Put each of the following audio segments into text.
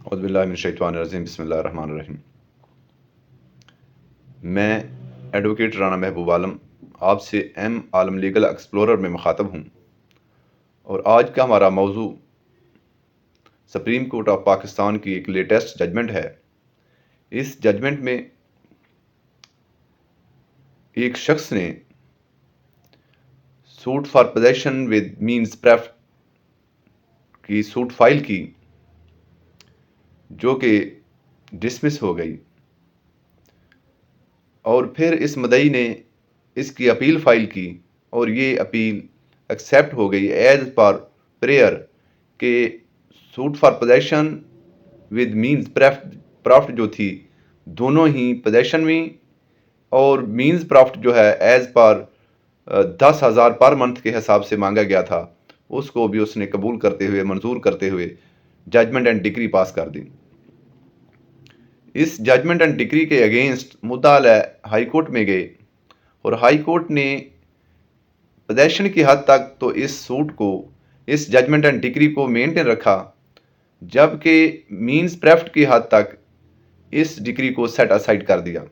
اعوذ باللہ من الشیطان الرجیم بسم اللہ الرحمن الرحیم۔ میں ایڈوکیٹ رانا محبوب عالم آپ سے ایم عالم لیگل ایکسپلورر میں مخاطب ہوں، اور آج کا ہمارا موضوع سپریم کورٹ آف پاکستان کی ایک لیٹسٹ ججمنٹ ہے۔ اس ججمنٹ میں ایک شخص نے suit for possession with mesne profits کی سوٹ فائل کی، جو کہ ڈسمس ہو گئی، اور پھر اس مدعی نے اس کی اپیل فائل کی، اور یہ اپیل ایکسیپٹ ہو گئی ایز پر پریئر کہ suit for possession with mesne profit جو تھی دونوں ہی پوزیشن میں، اور مینز پرافٹ جو ہے ایز پر 10,000 پر منتھ کے حساب سے مانگا گیا تھا، اس کو بھی اس نے قبول کرتے ہوئے، منظور کرتے ہوئے ججمنٹ اینڈ ڈگری پاس کر دی۔ اس ججمنٹ اینڈ ڈگری کے اگینسٹ مدعا علیہ ہائی کورٹ میں گئے، اور ہائی کورٹ نے پوزیشن کی حد تک تو اس سوٹ کو، اس ججمنٹ اینڈ ڈگری کو مینٹین رکھا، جبکہ مینز پریفٹ کی حد تک اس ڈگری کو سیٹ اسائڈ کر دیا۔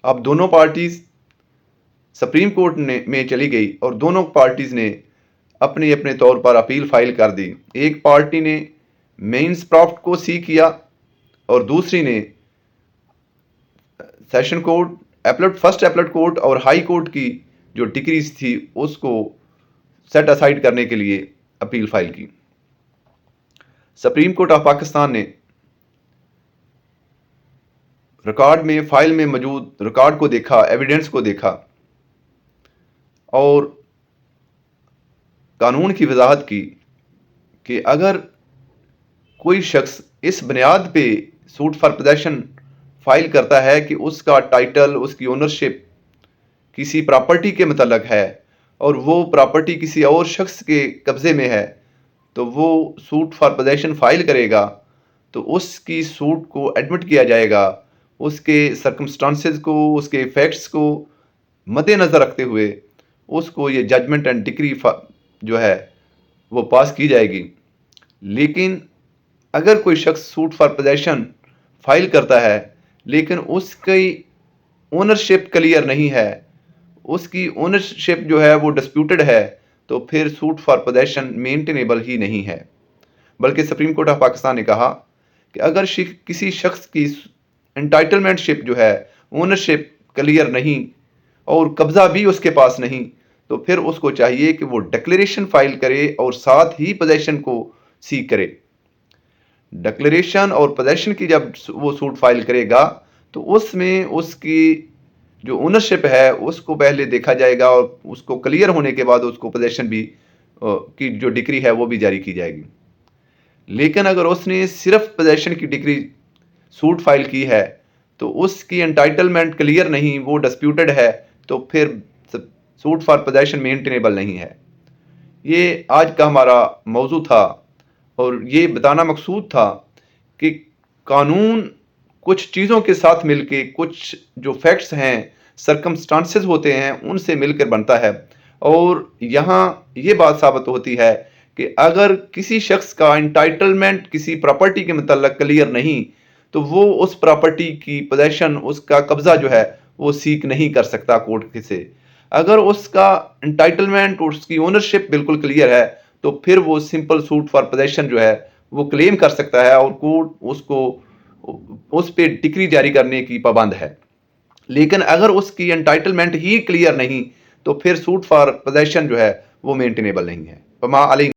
اب دونوں پارٹیز سپریم کورٹ میں چلی گئی، اور دونوں پارٹیز نے اپنے اپنے طور پر اپیل فائل کر دی۔ ایک پارٹی نے مینز پرافٹ کو سی کیا، اور دوسری نے session court, first applet court اور ہائی کورٹ کی جو ڈگریز تھی اس کو سیٹ اسائڈ کرنے کے لیے اپیل فائل کی۔ سپریم کورٹ آف پاکستان نے ریکارڈ میں، فائل میں موجود ریکارڈ کو دیکھا، ایویڈنس کو دیکھا، اور قانون کی وضاحت کی کہ اگر کوئی شخص اس بنیاد پہ سوٹ فار پوزیشن فائل کرتا ہے کہ اس کا ٹائٹل، اس کی اونرشپ کسی پراپرٹی کے متعلق ہے، اور وہ پراپرٹی کسی اور شخص کے قبضے میں ہے، تو وہ سوٹ فار پوزیشن فائل کرے گا، تو اس کی سوٹ کو ایڈمٹ کیا جائے گا، اس کے سرکمسٹانسز کو، اس کے فیکٹس کو مد نظر رکھتے ہوئے اس کو یہ ججمنٹ اینڈ ڈگری جو ہے وہ پاس کی جائے گی۔ لیکن اگر کوئی شخص سوٹ فار پوزیشن فائل کرتا ہے لیکن اس کی اونرشپ کلیئر نہیں ہے، اس کی اونرشپ جو ہے وہ ڈسپیوٹڈ ہے، تو پھر سوٹ فار پوزیشن مینٹینیبل ہی نہیں ہے۔ بلکہ سپریم کورٹ آف پاکستان نے کہا کہ اگر کسی شخص کی انٹائٹلمنٹ شپ جو ہے، اونرشپ کلیئر نہیں اور قبضہ بھی اس کے پاس نہیں، تو پھر اس کو چاہیے کہ وہ ڈکلیریشن فائل کرے اور ساتھ ہی پوزیشن کو سیک کرے۔ ڈکلیریشن اور پوزیشن کی جب وہ سوٹ فائل کرے گا تو اس میں اس کی جو اونرشپ ہے اس کو پہلے دیکھا جائے گا، اور اس کو کلیئر ہونے کے بعد اس کو پوزیشن بھی کی جو ڈگری ہے وہ بھی جاری کی جائے گی۔ لیکن اگر اس نے صرف پوزیشن کی ڈگری سوٹ فائل کی ہے تو اس کی انٹائٹلمنٹ کلیئر نہیں، وہ ڈسپیوٹڈ ہے، تو پھر سوٹ فار پوزیشن مینٹینیبل نہیں ہے۔ یہ آج کا ہمارا موضوع تھا، اور یہ بتانا مقصود تھا کہ قانون کچھ چیزوں کے ساتھ مل کے، کچھ جو فیکٹس ہیں، سرکمسٹانسز ہوتے ہیں، ان سے مل کر بنتا ہے، اور یہاں یہ بات ثابت ہوتی ہے کہ اگر کسی شخص کا انٹائٹلمنٹ کسی پراپرٹی کے متعلق کلیئر نہیں، تو وہ اس پراپرٹی کی پوزیشن، اس کا قبضہ جو ہے وہ سیک نہیں کر سکتا کورٹ سے۔ اگر اس کا انٹائٹلمنٹ اور اس کی اونرشپ بالکل کلیئر ہے تو پھر وہ سمپل سوٹ فار پوزیشن جو ہے وہ کلیم کر سکتا ہے، اور کورٹ اس کو اس پہ ڈگری جاری کرنے کی پابند ہے۔ لیکن اگر اس کی انٹائٹلمنٹ ہی کلیئر نہیں تو پھر سوٹ فار پوزیشن جو ہے وہ مینٹینیبل نہیں ہے۔ فما علینا